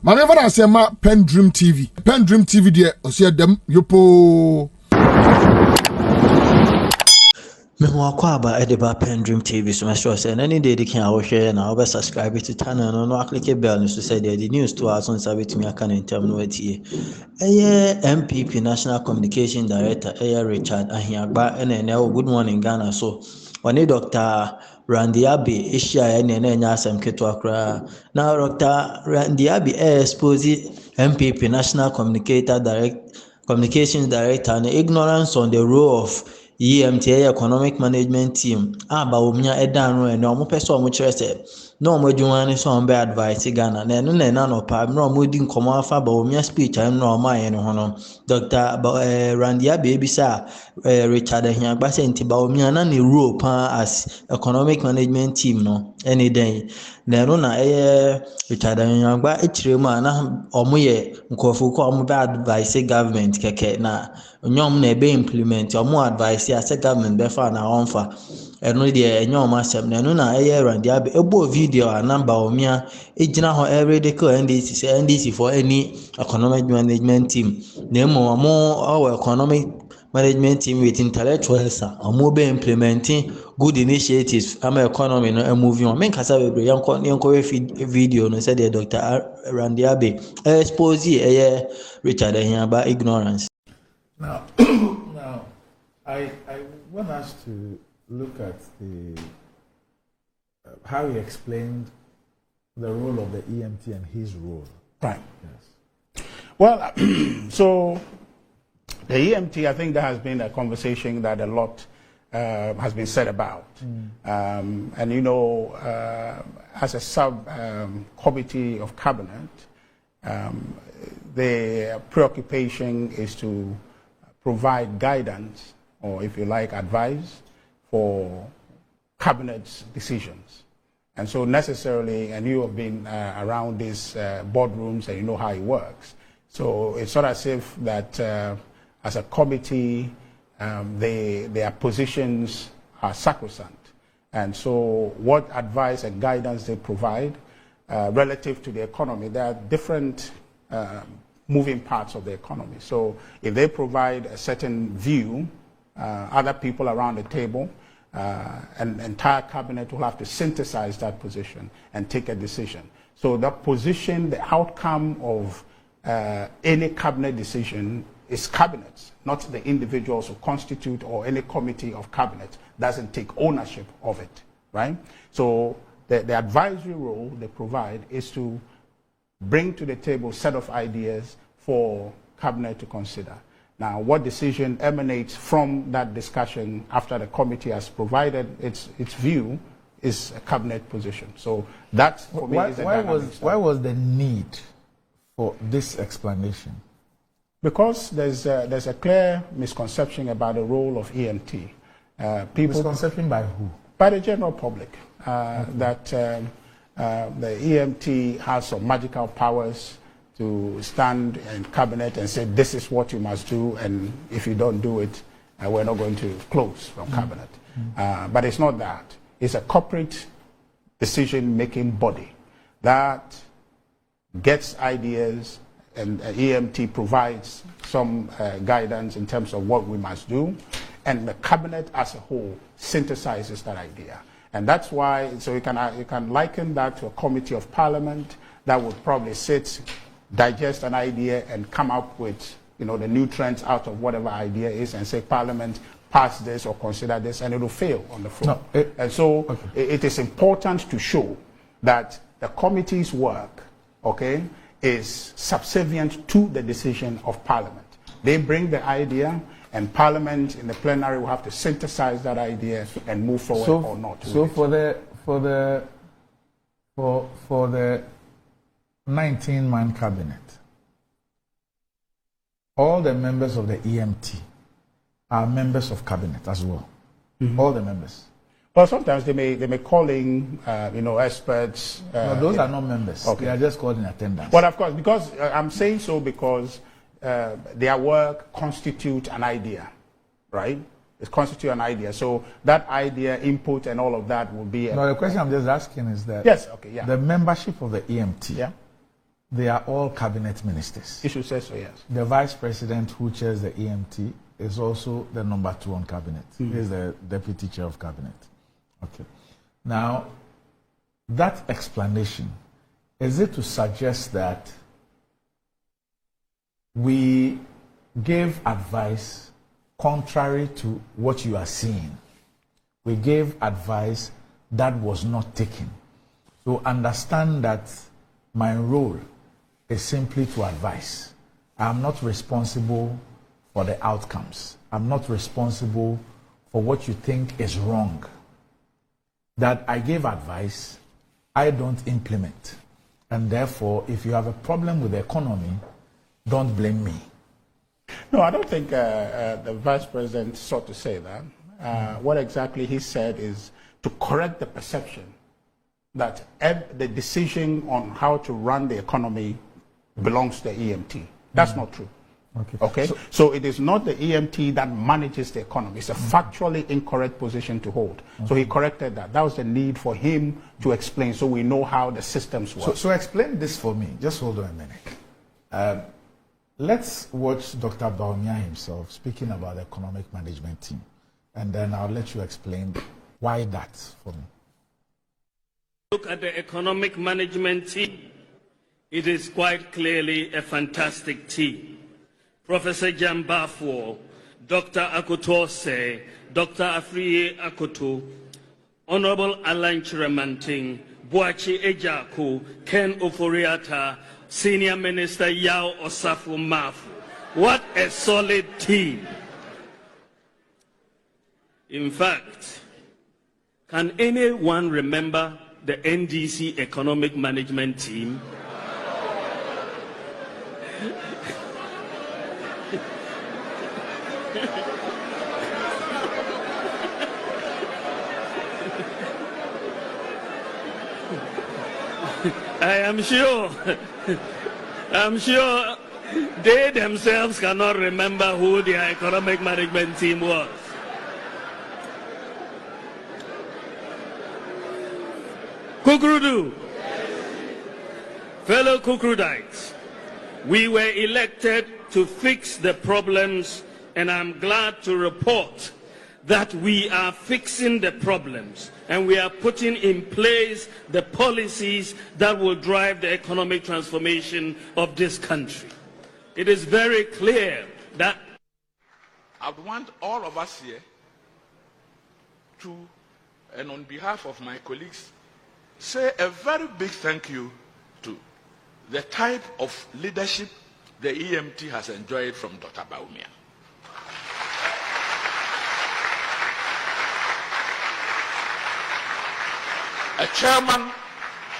Manever I say ma PENDREAM TV. PENDREAM TV there, I see them yopo. Me wakwaba edeba PENDREAM TV so make sure say any day they can share na over subscribe to channel no click bell so say the news to us on sabit me aka in term no etie. MPP National Communication Director Richard Ahiagba and good morning Ghana so one Dr. Abbey Asia and asem ketwa kra. Now Dr. Abbey expose MPP National Communications Director and ignorance on the role of EMT economic management team aba omnya edan and omo pese omo kire se na omo adwuma ne so omo be advice Ghana na eno na no pa na omo di nkomo afa ba omnya speech am na omo aye no ho no Dr. Abbey bisa Richard Ahiagba se nti ba omnya na ne role pa as economic management team no any day na eno na Richard Ahiagba ekire mu na omo ye nkofo ko omo be advice government keke na nyom na ebe implement omo advice as a government befa na onfa eno de enyom asem na eno na Abbey ebo video a number omia ejina ho every day ko NDC for any economic management team na omo our economic management team with intellectuals omo be implementing good initiatives am economy no moving on men kasa we yanko video no said the Dr. Abbey expose Richard Ahiagba ignorance. Now, I want us to look at the how he explained the role of the EMT and his role. Right. Yes. Well, so the EMT, I think there has been a conversation that a lot has been said about. And you know, as a sub-committee of cabinet, the preoccupation is to provide guidance, or if you like, advice for cabinet's decisions. And so necessarily, and you have been around these boardrooms and you know how it works. So it's not as if that as a committee, their positions are sacrosanct. And so what advice and guidance they provide relative to the economy, there are different moving parts of the economy. So if they provide a certain view, other people around the table, an entire cabinet will have to synthesize that position and take a decision. So the position, the outcome of any cabinet decision is cabinets, not the individuals who constitute or any committee of cabinet doesn't take ownership of it, right? So the advisory role they provide is to bring to the table a set of ideas for cabinet to consider. Now, what decision emanates from that discussion after the committee has provided its view is a cabinet position. So that for me is a why was the need for this explanation? Because there's a clear misconception about the role of EMT. Misconception by who? By the general public. That the EMT has some magical powers to stand in cabinet and say, this is what you must do, and if you don't do it, we're not going to close from cabinet. But it's not that. It's a corporate decision-making body that gets ideas, and EMT provides some guidance in terms of what we must do, and the cabinet as a whole synthesizes that idea. And that's why, so you can liken that to a committee of parliament that would probably sit, digest an idea and come up with, you know, the nutrients out of whatever idea is and say, Parliament, pass this or consider this, and it will fail on the floor. No, and so it is important to show that the committee's work, okay, is subservient to the decision of Parliament. They bring the idea, and Parliament in the plenary will have to synthesize that idea and move forward or not. So for the 19-man cabinet, all the members of the EMT are members of cabinet as well. All the members. Well, sometimes they may call in, you know, experts. No, those are not members. Okay. They are just called in attendance. Well, of course, because I'm saying so because their work constitute an idea, right? It constitutes an idea. So that idea, input, and all of that will be. No, the question I'm just asking is that. Yes. Okay. Yeah. The membership of the EMT. Yeah. they are all cabinet ministers. You should say so, yes. The vice president who chairs the EMT is also the number 2 on cabinet. He is the deputy chair of cabinet. Okay. Now, that explanation, is it to suggest that we gave advice contrary to what you are seeing? We gave advice that was not taken. So understand that my role is simply to advise. I am not responsible for the outcomes. I'm not responsible for what you think is wrong. That I gave advice, I don't implement. And therefore, if you have a problem with the economy, don't blame me. No, I don't think the vice president sought to say that. What exactly he said is to correct the perception that the decision on how to run the economy belongs to the EMT. That's not true. Okay. So it is not the EMT that manages the economy. It's a factually incorrect position to hold. So he corrected that. That was the need for him to explain so we know how the systems work. So explain this for me. Just hold on a minute. Let's watch Dr. Bawumia himself speaking about the economic management team. And then I'll let you explain why that for me. Look at the economic management team. It is quite clearly a fantastic team. Professor Jambafo, Dr. Xp0ses, Dr. Afriye Akoto, Honorable Alan Chiramanting, Boachi Ejaku, Ken Oforiata, Senior Minister Yao Osafo Mafu. What a solid team. In fact, can anyone remember the NDC economic management team? I'm sure they themselves cannot remember who their economic management team was. Kukrudu, fellow Kukrudites, we were elected to fix the problems, and I'm glad to report that we are fixing the problems and we are putting in place the policies that will drive the economic transformation of this country. It is very clear that I would want all of us here to, and on behalf of my colleagues, say a very big thank you to the type of leadership the EMT has enjoyed from Dr. Bawumia. A chairman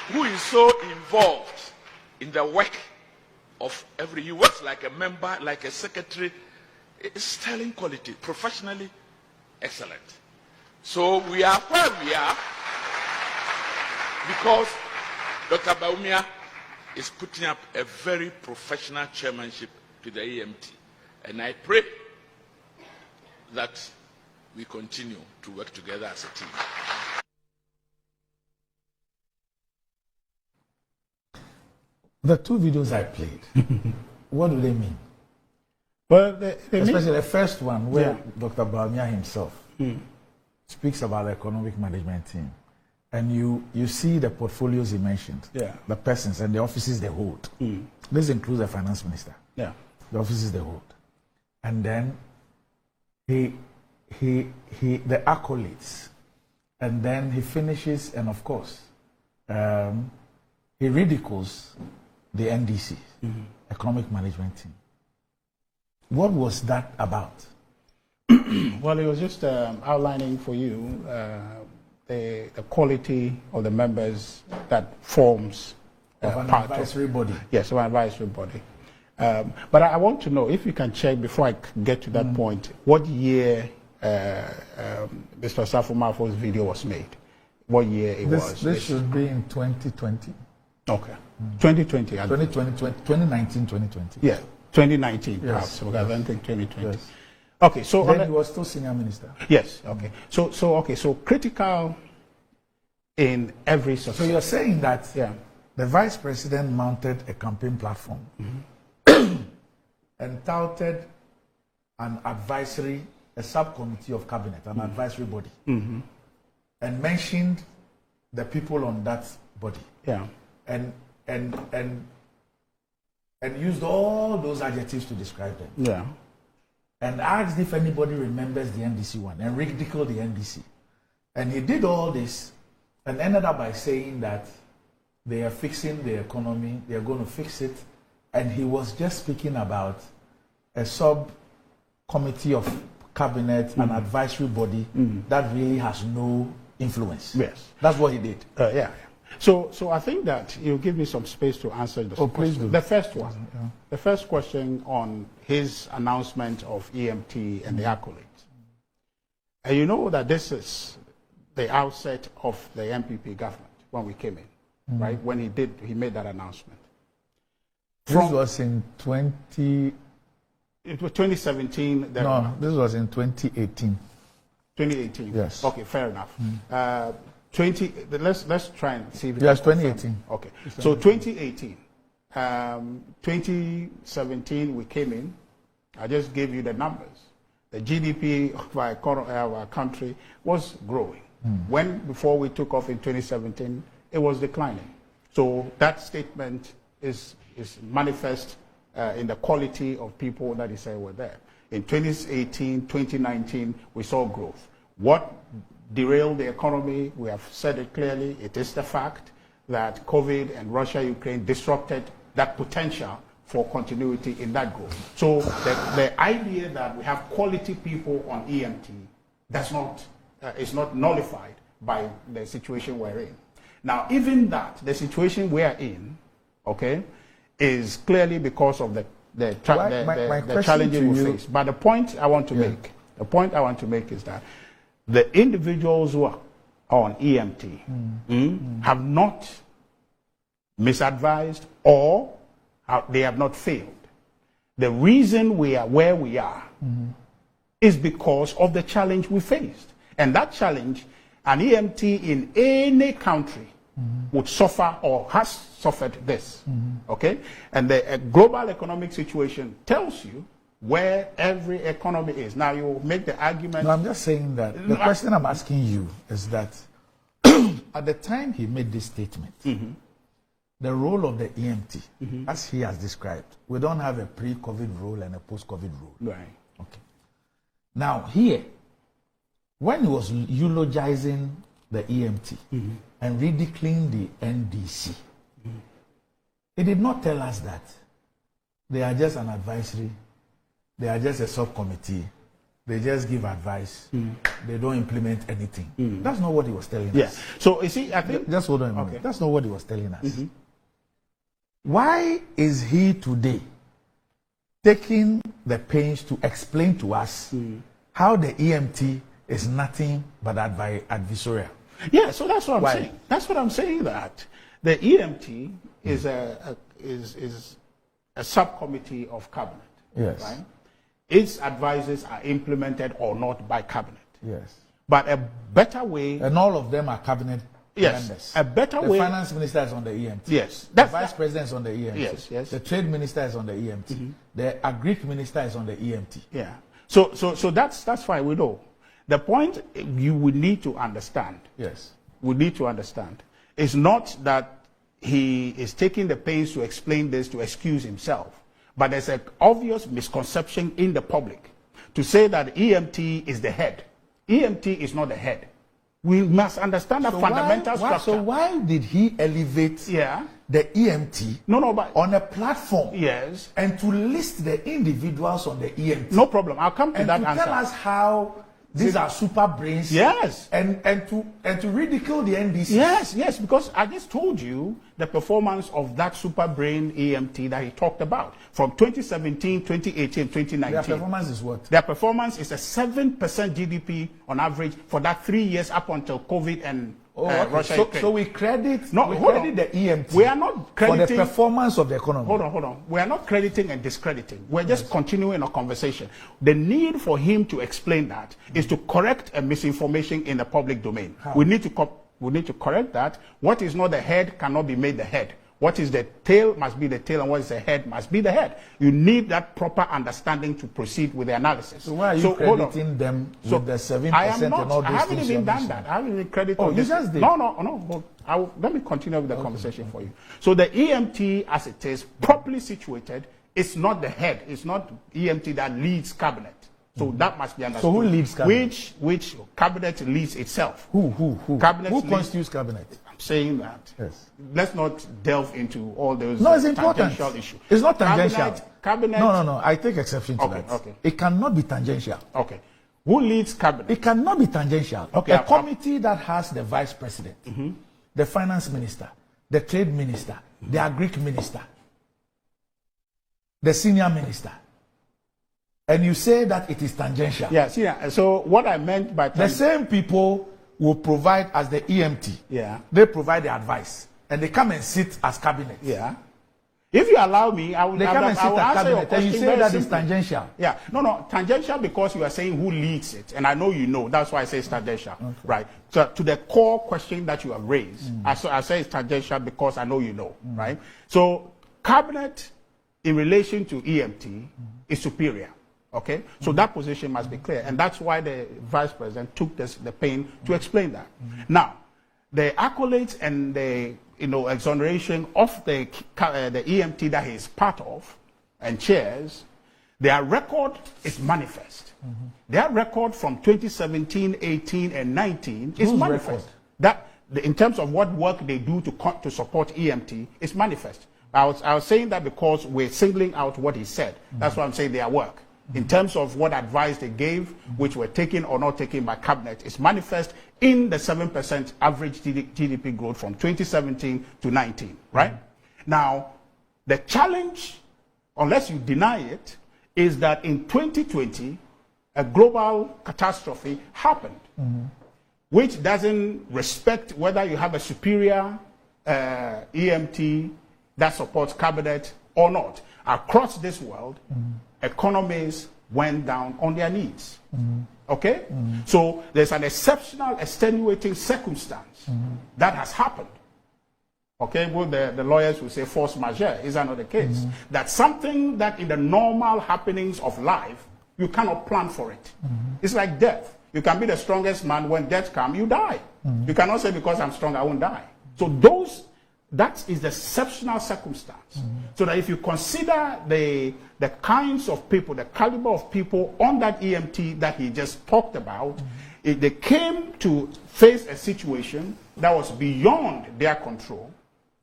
who is so involved in the work of he works like a member, like a secretary. It's sterling quality, professionally excellent. So we are where we are because Dr. Bawumia is putting up a very professional chairmanship to the EMT. And I pray that we continue to work together as a team. The two videos I played, what do they mean? Well, especially the first one where Dr. Bawumia himself speaks about the economic management team. And you see the portfolios he mentioned, the persons and the offices they hold. This includes the finance minister. The offices they hold. And then the accolades. And then he finishes, and of course, he ridicules the NDC, economic management team. What was that about? Well, it was just outlining for you the quality of the members that forms of an advisory body. Yes, of an advisory body. But I want to know, if you can check before I get to that point, what year Mr. Osafo Mafo's video was made? What year it was? This should be in 2020. Okay. 2020. 2019, 2020. Yeah, 2019 perhaps. Because I don't think 2020. Yes. Okay, so then he was still senior minister. Yes. Okay. So critical in every. So you're saying that the vice president mounted a campaign platform and touted an advisory, a subcommittee of cabinet, an advisory body, and mentioned the people on that body. Yeah. And used all those adjectives to describe them. Yeah. And asked if anybody remembers the NDC one and ridiculed the NDC. And he did all this and ended up by saying that they are fixing the economy, they are going to fix it. And he was just speaking about a subcommittee of cabinet, an advisory body that really has no influence. Yes. That's what he did. Yeah. So I think that you give me some space to answer the question. Please do. The first one. Yeah. The first question on his announcement of EMT and the accolades. And you know that this is the outset of the MPP government when we came in, right? When he made that announcement. This was in 20... It was 2017. No, this was in 2018. 2018? Yes. Okay, fair enough. Let's try and see if yes, 2018. Okay, so 2018, 2017 we came in. I just gave you the numbers. The GDP of our country was growing. When before we took off in 2017, it was declining. So that statement is manifest in the quality of people that he said were there. In 2018, 2019, we saw growth. What derailed the economy? We have said it clearly. It is the fact that COVID and Russia-Ukraine disrupted that potential for continuity in that growth. So the idea that we have quality people on EMT is not nullified by the situation we're in. Now, even that, the situation we're in, okay, is clearly because of the challenges we face. But the point I want to make is that the individuals who are on EMT have not misadvised or they have not failed. The reason we are where we are is because of the challenge we faced. And that challenge, an EMT in any country would suffer or has suffered this. Okay? And the global economic situation tells you where every economy is. Now you make the argument. No, I'm just saying that the question I'm asking you is that at the time he made this statement, the role of the EMT, as he has described, we don't have a pre-COVID role and a post-COVID role. Right. Okay. Now here, when he was eulogizing the EMT and ridiculing the NDC, he did not tell us that they are just an advisory. They are just a subcommittee. They just give advice. They don't implement anything. That's not what he was telling us. So, you see, I think... Just hold on a minute. Okay. That's not what he was telling us. Why is he today taking the pains to explain to us how the EMT is nothing but adversarial? Yeah, so that's what I'm saying. That's what I'm saying, that the EMT is a subcommittee of cabinet. Yes. Right? Its advices are implemented or not by cabinet. Yes. But a better way... And all of them are cabinet members. A better way... The finance minister is on the EMT. Yes. The vice president is on the EMT. Yes. The trade minister is on the EMT. The agric minister is on the EMT. Yeah. So that's fine, we know. The point you would need to understand... Yes. We need to understand is not that he is taking the pains to explain this to excuse himself. But there's an obvious misconception in the public to say that EMT is the head. EMT is not the head. We must understand the fundamental structure. So why did he elevate the EMT on a platform? Yes. And to list the individuals on the EMT? No problem. I'll come to that answer. And to tell us how these are super brains. Yes. And to ridicule the NDC. Yes, because I just told you the performance of that super brain EMT that he talked about from 2017, 2018, 2019. Their performance is what? Their performance is a 7% GDP on average for that 3 years up until COVID and Russia. So we credit the EMT. We are not crediting for the performance of the economy. Hold on. We are not crediting and discrediting. We're just continuing a conversation. The need for him to explain that is to correct a misinformation in the public domain. How? We need to correct that. What is not the head cannot be made the head. What is the tail must be the tail, and what is the head must be the head. You need that proper understanding to proceed with the analysis. So why are you crediting them with the 7% and all those things? I haven't even done that. I haven't even credited. Oh, you just did? No. Let me continue with the conversation for you. So the EMT, as it is, properly situated, it's not the head. It's not EMT that leads cabinet. So that must be understood. So who leads cabinet? Which cabinet leads itself? Who? Cabinet who constitutes cabinet? I'm saying that. Yes. Let's not delve into all those no, it's important. tangential issues. It's not tangential. Cabinet. No. I take exception to that. Okay. It cannot be tangential. Okay. Who leads cabinet? It cannot be tangential. Okay. A committee that has the vice president, the finance minister, the trade minister, the agric minister, the senior minister, and you say that it is tangential. Yes, yeah. So what I meant by the same people will provide as the EMT. Yeah. They provide the advice, and they come and sit as cabinet. Yeah. If you allow me, I will. They come and sit as cabinet, and you say that simply. is tangential. Yeah. No. Tangential because you are saying who leads it, and I know you know. That's why I say it's tangential. Okay. Right. So to the core question that you have raised, I say it's tangential because I know you know. Right. So cabinet, in relation to EMT, is superior. Okay, so that position must be clear, and that's why the vice president took the pain to explain that. Now, the accolades and the exoneration of the EMT that he is part of and chairs, their record is manifest. Their record from 2017, 18, and 19 is manifest. Record? That in terms of what work they do to support EMT is manifest. I was saying that because we're singling out what he said. That's why I'm saying their work. In terms of what advice they gave, which were taken or not taken by cabinet, is manifest in the 7% average GDP growth from 2017 to 19, right? Now, the challenge, unless you deny it, is that in 2020, a global catastrophe happened, which doesn't respect whether you have a superior EMT that supports cabinet or not. Across this world, economies went down on their knees. Okay? So there's an exceptional extenuating circumstance that has happened. Okay? Well, the lawyers will say force majeure. Is that not the case? That something that in the normal happenings of life, you cannot plan for it. It's like death. You can be the strongest man. When death comes, you die. You cannot say because I'm strong, I won't die. So that is the exceptional circumstance. So that if you consider the kinds of people, the caliber of people on that EMT that he just talked about, they came to face a situation that was beyond their control,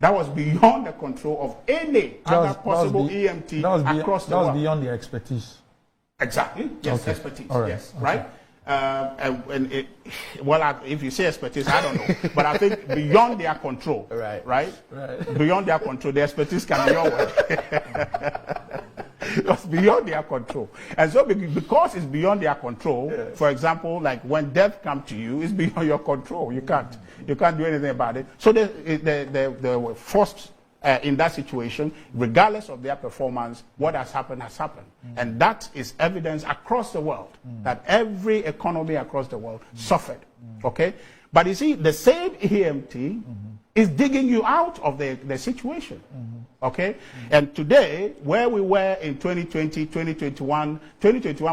that was beyond the control of any other possible EMT across the world. That was beyond their expertise. Exactly. Yes, okay. Expertise. All right. Yes, okay. Right? If you say expertise, I don't know. But I think beyond their control. Right? Beyond their control, the expertise can be your word. It's beyond their control. And so because it's beyond their control, for example, like when death comes to you, it's beyond your control. You can't do anything about it. So they were forced in that situation, regardless of their performance. What has happened has happened. And that is evidence across the world that every economy across the world suffered. Okay? But you see, the same EMT is digging you out of the situation. Okay? And today, where we were in 2020, 2021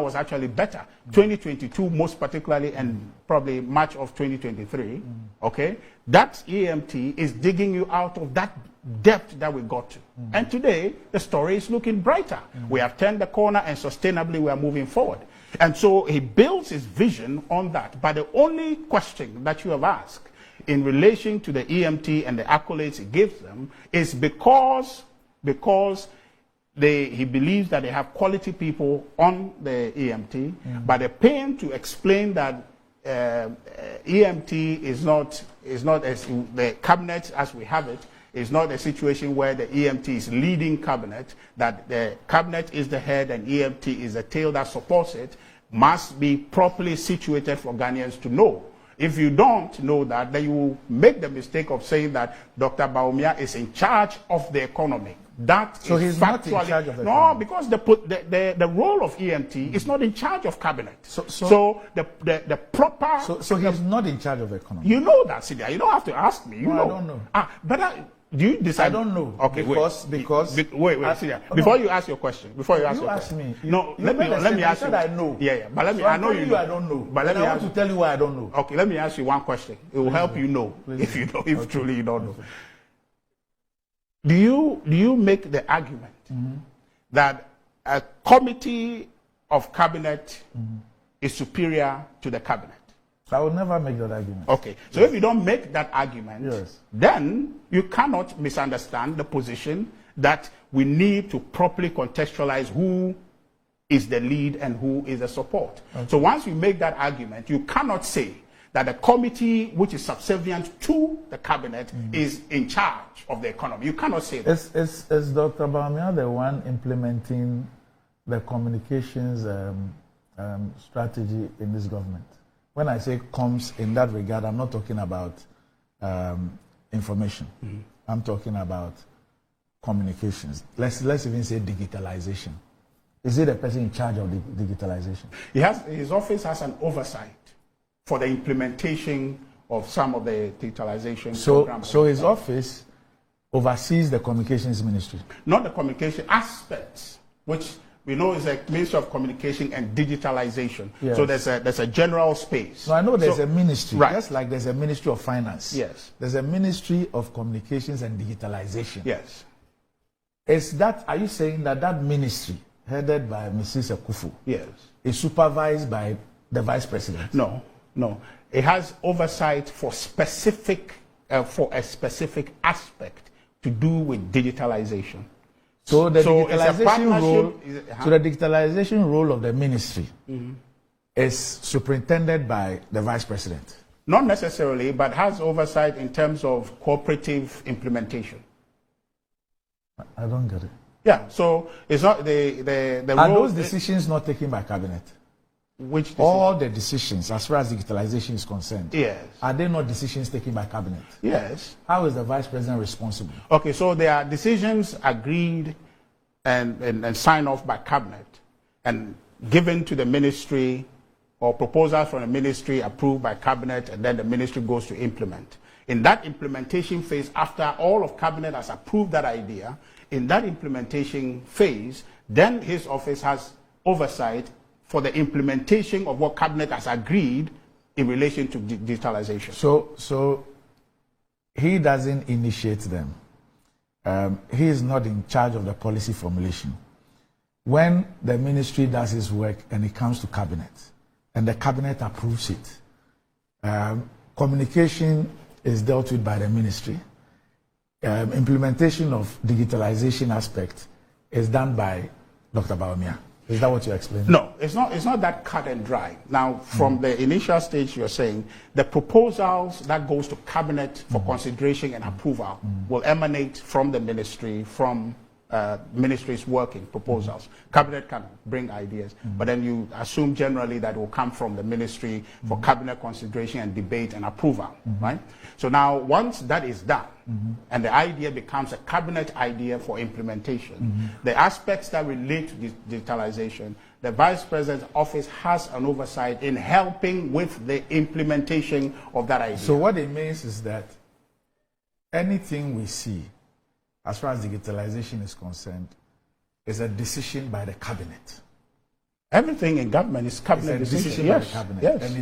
was actually better. 2022, most particularly, and probably March of 2023, okay? That EMT is digging you out of that depth that we got to. And today, the story is looking brighter. We have turned the corner and sustainably we are moving forward. And so he builds his vision on that. But the only question that you have asked in relation to the EMT and the accolades he gives them is because he believes that they have quality people on the EMT, but the pain to explain that EMT is not as the cabinet as we have it, is not a situation where the EMT is leading cabinet, that the cabinet is the head and EMT is the tail that supports it, must be properly situated for Ghanaians to know. If you don't know that, then you will make the mistake of saying that Dr. Bawumia is in charge of the economy. So he's not in charge of the economy. No, because the role of EMT is not in charge of cabinet. So the proper... So he's not in charge of the economy. You know that, Sidia. You don't have to ask me. You know. I don't know. Do you decide? I don't know. Okay, because before you ask your question, me. Let me ask you. I know. Yeah. But let me. So I know you know. I don't know. But let me I want to tell you why I don't know. Okay, let me ask you one question. It will help you know if you know if truly you don't know. Do you make the argument that a committee of cabinet is superior to the cabinet? I will never make that argument. Okay, so if you don't make that argument, then you cannot misunderstand the position that we need to properly contextualize who is the lead and who is the support. Okay. So once you make that argument, you cannot say that the committee which is subservient to the cabinet is in charge of the economy. You cannot say that. Is Dr. Bawumia the one implementing the communications strategy in this government? When I say comms in that regard, I'm not talking about information. I'm talking about communications. Let's even say digitalization. Is he the person in charge of the digitalization? His office has an oversight for the implementation of some of the digitalization programs. So his office oversees the communications ministry? Not the communication aspects, which we know is a Ministry of Communication and Digitalization. Yes. So there's a general space. So I know there's a ministry, right. Just like there's a Ministry of Finance. Yes. There's a Ministry of Communications and Digitalization. Yes. Are you saying that ministry, headed by Mrs. Akufu, yes, is supervised by the Vice President? No. It has oversight for a specific aspect to do with digitalization. So the digitalization role of the ministry is superintended by the Vice President? Not necessarily, but has oversight in terms of cooperative implementation. I don't get it. Yeah, so it's not the Are role, those decisions not taken by cabinet? Which decision? All the decisions, as far as digitalization is concerned, yes. Are they not decisions taken by cabinet? Yes. How is the Vice President responsible? Okay, so there are decisions agreed and signed off by cabinet and given to the ministry, or proposals from the ministry approved by cabinet, and then the ministry goes to implement. In that implementation phase, after all of cabinet has approved that idea, in that implementation phase, then his office has oversight for the implementation of what cabinet has agreed in relation to digitalization. So he doesn't initiate them. He is not in charge of the policy formulation. When the ministry does its work and it comes to cabinet, and the cabinet approves it, communication is dealt with by the ministry. Implementation of digitalization aspect is done by Dr. Bawumia. Is that what you're explaining? No, it's not that cut and dry. Now, from the initial stage, you're saying the proposals that goes to cabinet for consideration and approval will emanate from the ministry, from ministries working proposals. Cabinet can bring ideas, but then you assume generally that it will come from the ministry for cabinet consideration and debate and approval, right? So now, once that is done, and the idea becomes a cabinet idea for implementation, the aspects that relate to digitalization, the Vice President's office has an oversight in helping with the implementation of that idea. So what it means is that anything we see, as far as digitalization is concerned, is a decision by the cabinet. Everything in government is cabinet decision yes. by the cabinet. Yes. And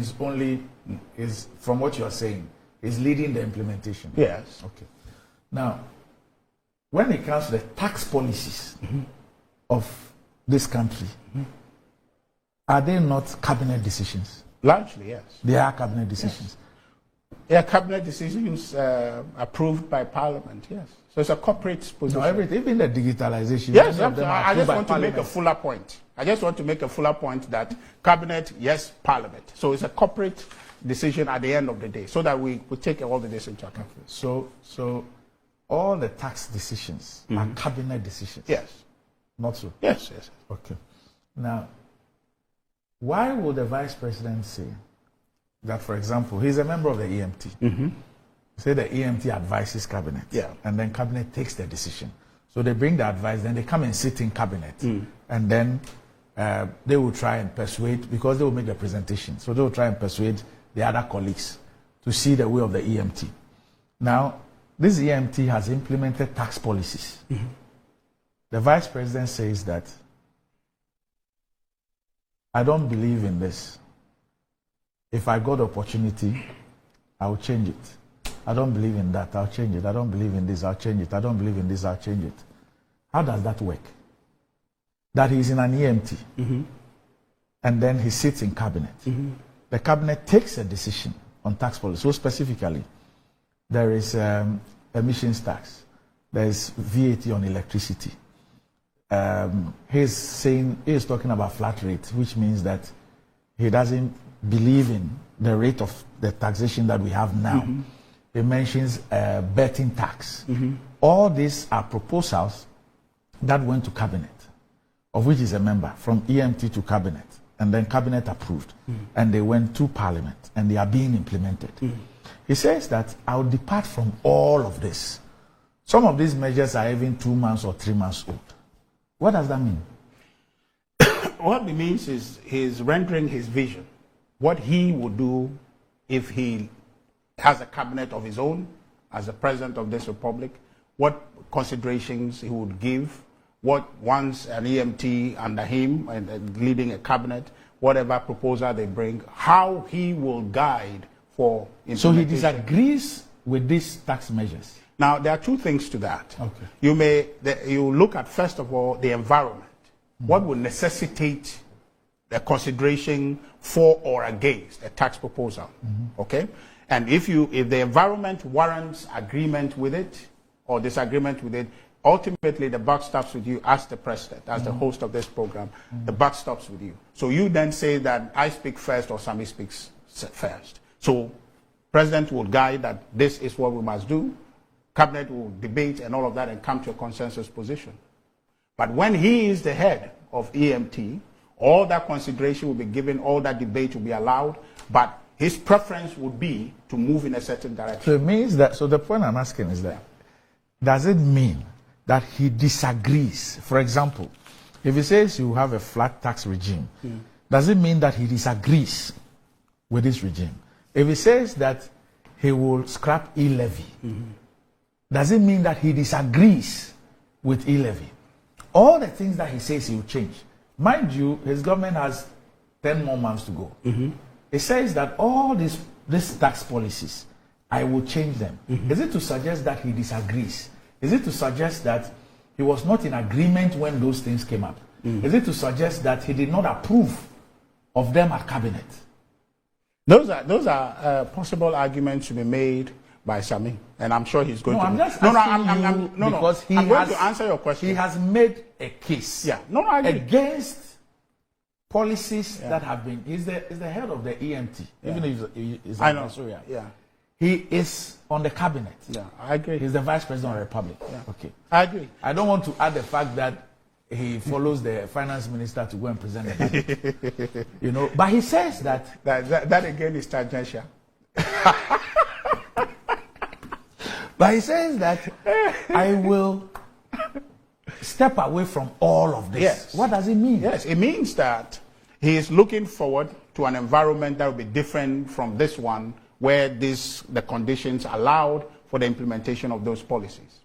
is from what you are saying, is leading the implementation. Yes. Okay. Now, when it comes to the tax policies of this country, are they not cabinet decisions? Largely, yes. They are cabinet decisions. Yeah, cabinet decisions approved by Parliament, yes. So it's a corporate position. No, even the digitalization. Yes, I just want to make a fuller point. That cabinet, yes, Parliament. So it's a corporate decision at the end of the day, so that we take all of this into account. So all the tax decisions are cabinet decisions? Yes. Not so? Yes. Okay. Now, why would the Vice President say that, for example, he's a member of the EMT. Say the EMT advises cabinet, and then cabinet takes the decision. So they bring the advice, then they come and sit in cabinet, and then they will try and persuade, because they will make the presentation. So they will try and persuade the other colleagues to see the way of the EMT. Now, this EMT has implemented tax policies. The vice president says that, I don't believe in this. If I got the opportunity, I'll change it. I don't believe in that, I'll change it. I don't believe in this, I'll change it. I don't believe in this, I'll change it. How does that work? That he's in an EMT, and then he sits in cabinet. The cabinet takes a decision on tax policy. So specifically, there is emissions tax, there is VAT on electricity. He's talking about flat rate, which means that he doesn't believe in the rate of the taxation that we have now. He mentions betting tax. All these are proposals that went to cabinet, of which is a member, from EMT to cabinet, and then cabinet approved, and they went to parliament, and they are being implemented. He says that I'll depart from all of this. Some of these measures are even 2 months or 3 months old. What does that mean? What it means is he's rendering his vision, what he would do if he has a cabinet of his own as the president of this republic, what considerations he would give, what once an EMT under him and leading a cabinet, whatever proposal they bring, how he will guide for implementation. So he disagrees with these tax measures. Now, there are two things to that. Okay. You look at, first of all, the environment. What will necessitate the consideration for or against a tax proposal? Okay? And if the environment warrants agreement with it or disagreement with it, ultimately the buck stops with you as the president, as the host of this program. The buck stops with you. So you then say that I speak first or Sammy speaks first. So president will guide that this is what we must do. Cabinet will debate and all of that and come to a consensus position. But when he is the head of EMT, all that consideration will be given, all that debate will be allowed, but his preference would be to move in a certain direction. So it means that, so the point I'm asking is that, does it mean that he disagrees? For example, if he says you have a flat tax regime, does it mean that he disagrees with this regime? If he says that he will scrap e-levy, does it mean that he disagrees with e-levy? All the things that he says he will change. Mind you, his government has 10 more months to go. He says that all these tax policies, I will change them. Is it to suggest that he disagrees? Is it to suggest that he was not in agreement when those things came up? Is it to suggest that he did not approve of them at cabinet? Those are possible arguments to be made by Sami, and I'm sure he's going to. I'm just asking you because I'm going to answer your question. He has made a case against policies that have been. He's the head of the EMT, even if he's I know. Nigeria. Yeah, he is on the cabinet. Yeah, I agree. He's the vice president of the republic. Yeah. Okay, I agree. I don't want to add the fact that he follows the finance minister to go and present the budget. You know, but he says that again is tangential. But he says that I will step away from all of this. Yes. What does it mean? Yes, it means that he is looking forward to an environment that will be different from this one, where the conditions allowed for the implementation of those policies.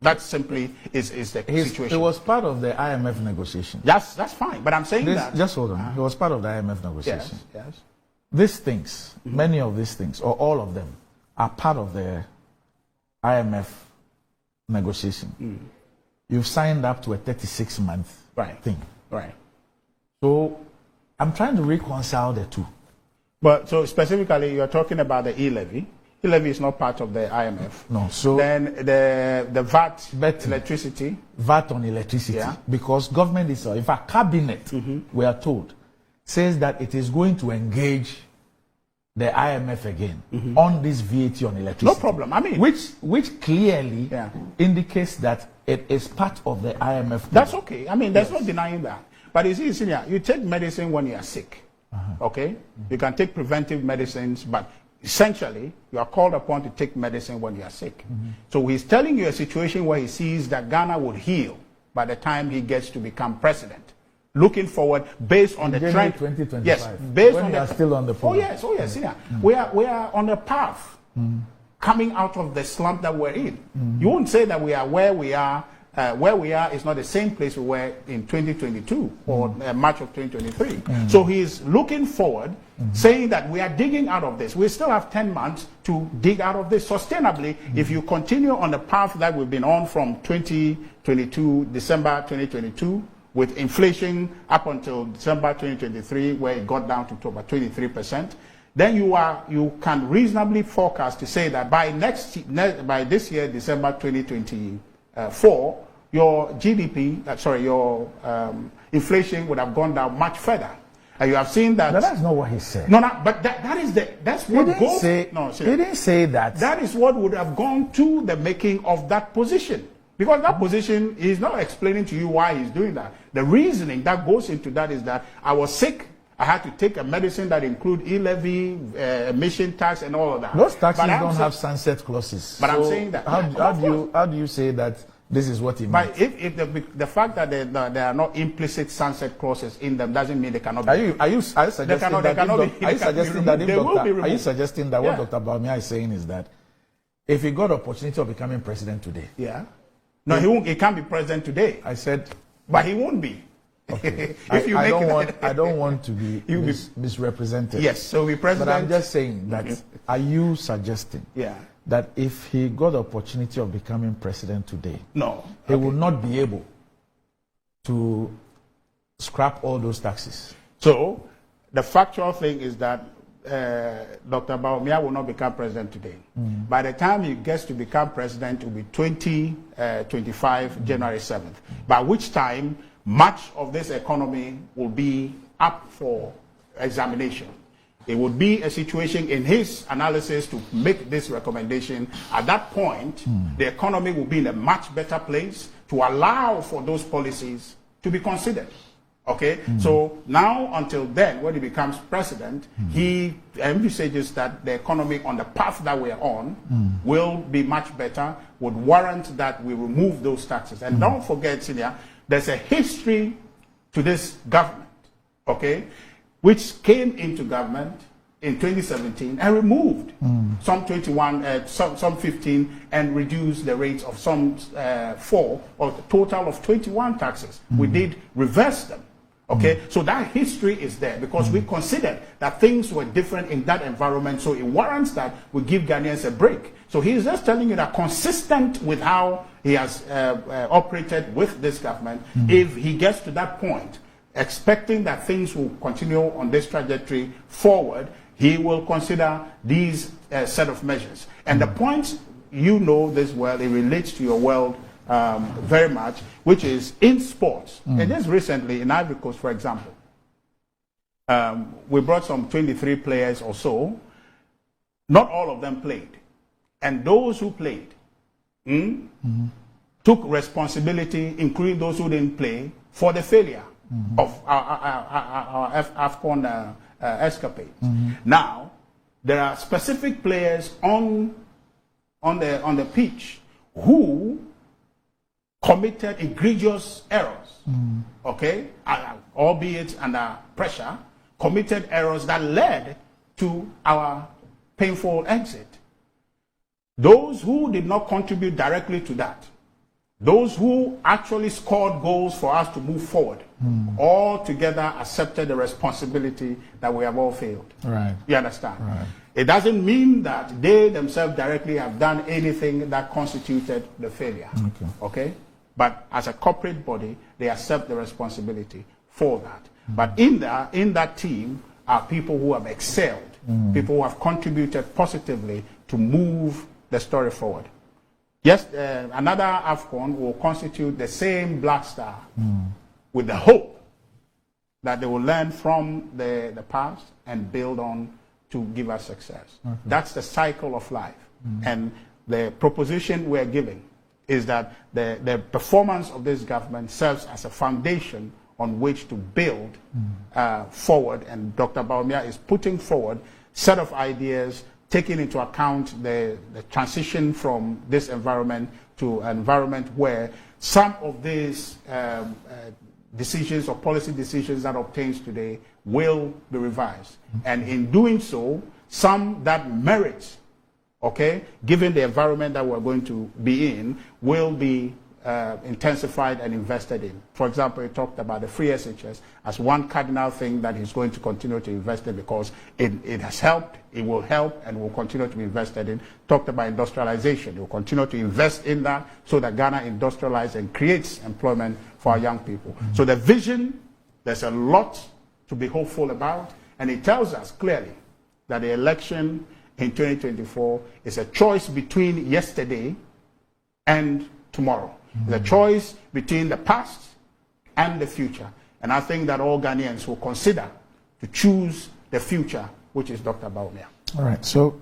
That simply is the situation. It was part of the IMF negotiation. That's fine, but I'm saying that. Just hold on. It was part of the IMF negotiation. Yes. These things, many of these things, or all of them, are part of the IMF negotiation. You've signed up to a 36-month thing. Right. So I'm trying to reconcile the two. But so specifically, you're talking about the e-levy. E-levy is not part of the IMF. No. So then the VAT, electricity. VAT on electricity. Yeah. Because government is, in fact, cabinet, we are told, says that it is going to engage the IMF again on this VAT on electricity. No problem. I mean, which clearly indicates that it is part of the IMF. That's okay. I mean, there's no denying that. But you see, senior, you take medicine when you are sick. Okay, you can take preventive medicines, but essentially you are called upon to take medicine when you are sick. So he's telling you a situation where he sees that Ghana would heal by the time he gets to become president. Looking forward, based on the trend. 2025. Yes, based when on you are still on the program. Oh yes, yeah. We are on the path coming out of the slump that we're in. You won't say that we are where we are. Where we are is not the same place we were in 2022 or March of 2023. So he's looking forward, saying that we are digging out of this. We still have 10 months to dig out of this sustainably. If you continue on the path that we've been on from 2022, December 2022, with inflation up until December 2023, where it got down to about 23%, then you can reasonably forecast to say that by this year, December 2024, your GDP, your inflation would have gone down much further. And you have seen that. No, that's not what he said. No, but that's what goes. He didn't say that. That is what would have gone to the making of that position. Because that position, he's not explaining to you why he's doing that. The reasoning that goes into that is that I was sick. I had to take a medicine that include e-levy, emission tax, and all of that. Those taxes don't have sunset clauses. But I'm saying that. How do you say that this is what he means? But if the fact that there are no implicit sunset clauses in them doesn't mean they cannot be. Are you suggesting that what Dr. Bawumia is saying is that if he got opportunity of becoming president today? Yeah. No, he won't. He can't be president today. I said. But he won't be. Okay. I don't want to be misrepresented. Yes, so we president. But I'm just saying that are you suggesting that if he got the opportunity of becoming president today, he will not be able to scrap all those taxes? So the factual thing is that Dr. Bawumia will not become president today. By the time he gets to become president, it will be 2025, January 7th, by which time much of this economy will be up for examination. It would be a situation in his analysis to make this recommendation. At that point, the economy will be in a much better place to allow for those policies to be considered. Okay, so now until then, when he becomes president, he envisages that the economy on the path that we're on will be much better, would warrant that we remove those taxes. And don't forget, Senior, there's a history to this government, okay, which came into government in 2017 and removed some 21, some 15, and reduced the rates of some 4, or a total of 21 taxes. We did reverse them. Okay, so that history is there because we considered that things were different in that environment, so it warrants that we give Ghanaians a break. So he's just telling you that consistent with how he has operated with this government, if he gets to that point, expecting that things will continue on this trajectory forward, he will consider these set of measures. And the point, you know this well, it relates to your world very much, which is in sports. And just recently in Ivory Coast, for example, we brought some 23 players or so. Not all of them played. And those who played took responsibility, including those who didn't play, for the failure of our AFCON escapades. Now, there are specific players on the pitch who committed egregious errors, okay, albeit under pressure, committed errors that led to our painful exit. Those who did not contribute directly to that, those who actually scored goals for us to move forward, all together accepted the responsibility that we have all failed. Right. You understand? Right. It doesn't mean that they themselves directly have done anything that constituted the failure. Okay? But as a corporate body, they accept the responsibility for that. But in that team are people who have excelled, people who have contributed positively to move the story forward. Yes, another AFCON will constitute the same Black Star with the hope that they will learn from the past and build on to give us success. That's the cycle of life. And the proposition we're giving is that the performance of this government serves as a foundation on which to build forward. And Dr. Bawumia is putting forward a set of ideas, taking into account the transition from this environment to an environment where some of these decisions or policy decisions that obtains today will be revised. And in doing so, some that merit okay, given the environment that we're going to be in, will be intensified and invested in. For example, he talked about the free SHS as one cardinal thing that he's going to continue to invest in because it has helped, it will help, and will continue to be invested in. Talked about industrialization. He will continue to invest in that so that Ghana industrializes and creates employment for our young people. So the vision, there's a lot to be hopeful about, and it tells us clearly that the election in 2024 is a choice between yesterday and tomorrow. The choice between the past and the future. And I think that all Ghanaians will consider to choose the future, which is Dr. Bawumia. All right. So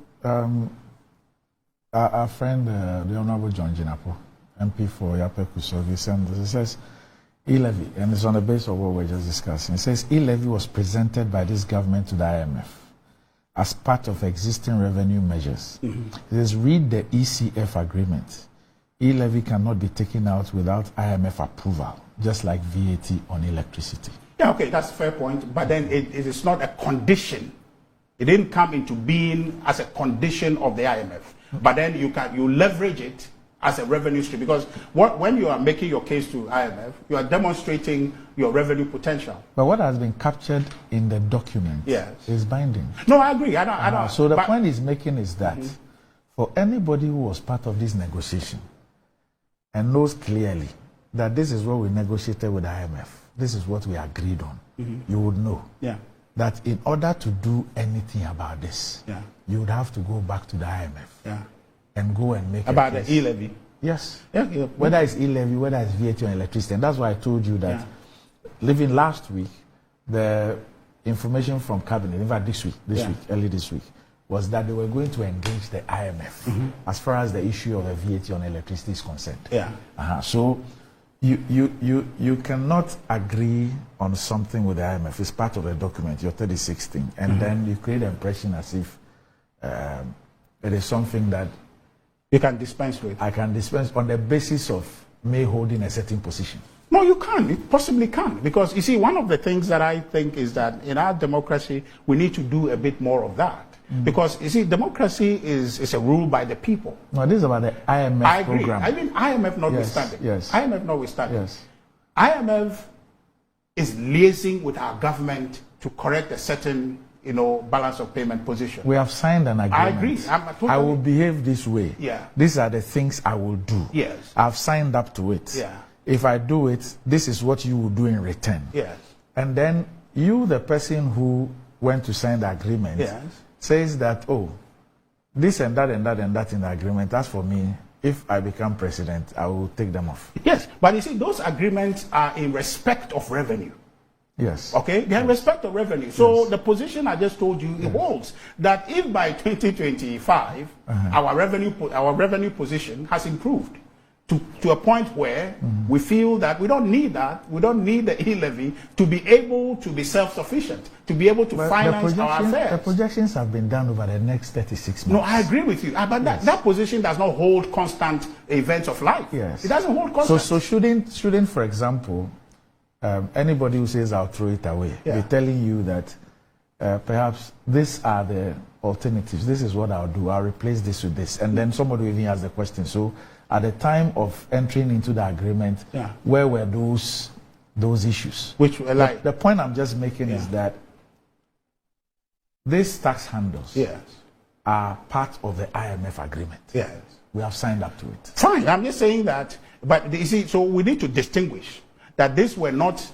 our friend, the Honorable John Jinapo, MP for Xp0ses, he says e-levy, and it's on the basis of what we're just discussing. He says e-levy was presented by this government to the IMF as part of existing revenue measures. He says, read the ECF agreement. E-levy cannot be taken out without IMF approval, just like VAT on electricity. Yeah, okay, that's a fair point. But then it is not a condition. It didn't come into being as a condition of the IMF. But then you leverage it as a revenue stream, because when you are making your case to IMF, you are demonstrating your revenue potential. But what has been captured in the document is binding. No, I agree. I don't. So the point he's making is that for anybody who was part of this negotiation and knows clearly that this is what we negotiated with IMF, this is what we agreed on, you would know that in order to do anything about this, you would have to go back to the IMF and go and make about a case. the e-levy. Yes. Whether it's e-levy, whether it's VAT on electricity. And that's why I told you that living last week, the information from cabinet, in fact early this week, was that they were going to engage the IMF as far as the issue of the VAT on electricity is concerned. So you cannot agree on something with the IMF. It's part of a document, your 36th thing, and then you create the impression as if it is something that you can dispense with. I can dispense on the basis of me holding a certain position. No, you can't. You possibly can't. Because, you see, one of the things that I think is that in our democracy, we need to do a bit more of that. Because, you see, democracy is a rule by the people. No, this is about the IMF program. I mean, IMF notwithstanding. IMF notwithstanding. IMF is liaising with our government to correct a certain, balance of payment position. We have signed an agreement. I agree. I will behave this way. These are the things I will do. I've signed up to it. If I do it, this is what you will do in return. And then you, the person who went to sign the agreement, says that, oh, this and that and that and that in the agreement, as for me, if I become president, I will take them off. Yes, but you see, those agreements are in respect of revenue. Yes. Okay, they are in respect of revenue. So the position I just told you, it holds that if by 2025, our revenue position has improved to a point where we feel that we don't need that, we don't need the e-levy to be able to be self-sufficient, to be able to finance our affairs. The projections have been done over the next 36 months. No, I agree with you. But that position does not hold constant events of life. It doesn't hold constant. So shouldn't, for example, anybody who says I'll throw it away, be telling you that perhaps these are the alternatives. This is what I'll do. I'll replace this with this. And then somebody will even ask the question. So at the time of entering into the agreement, where were those issues? Which were like the point I'm just making is that these tax handles are part of the IMF agreement. We have signed up to it. Fine. I'm just saying that. But you see, so we need to distinguish that these were not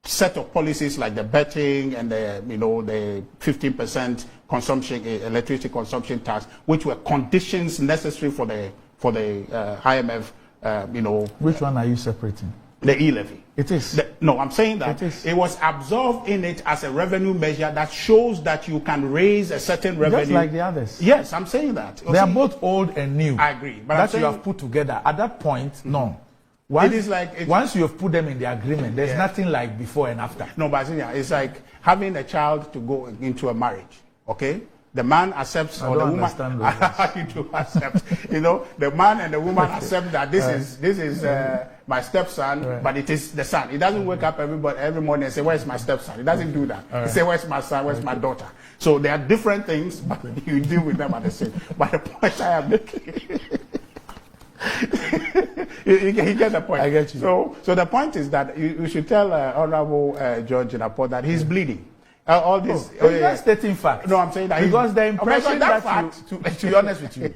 set of policies like the betting and the 15% consumption, electricity consumption tax, which were conditions necessary for the IMF. Which one are you separating? The e-levy. It is. No, I'm saying that it was absorbed in it as a revenue measure that shows that you can raise a certain revenue. Just like the others. Yes, I'm saying that. They are both old and new. I agree. But that you have put together. At that point, no. Once you have put them in the agreement, there's nothing like before and after. No, but it's like having a child to go into a marriage. Okay? The man accepts, or the woman. You do accept. The man and the woman accept that this is my stepson, but it is the son. He doesn't wake up every morning and say, where's my stepson? He doesn't do that. He say, where's my son? Where's my daughter? So there are different things, but you deal with them at the same. But the point I am making, you get the point. I get you. So the point is that you should tell Honorable George Inapo that he's bleeding. All this. You're not stating facts. No, I'm saying that because the impression that fact, to be honest with you,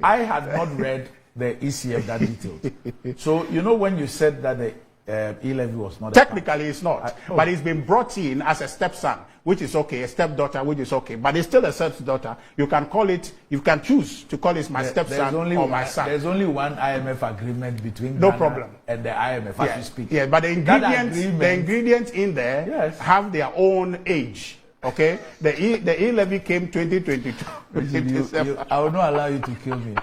I had not read the ECF that detailed. So you know when you said that the E-levy was not technically it's not, but it's been brought in as a stepson, which is okay, a stepdaughter, which is okay, but it's still a stepdaughter. You can call it, you can choose to call it my stepson or my son. There's only one IMF agreement between no Ghana problem and the IMF as you speak. Yeah, but the ingredients in there have their own age. Okay, the E-levy came 2022. I will not allow you to kill me.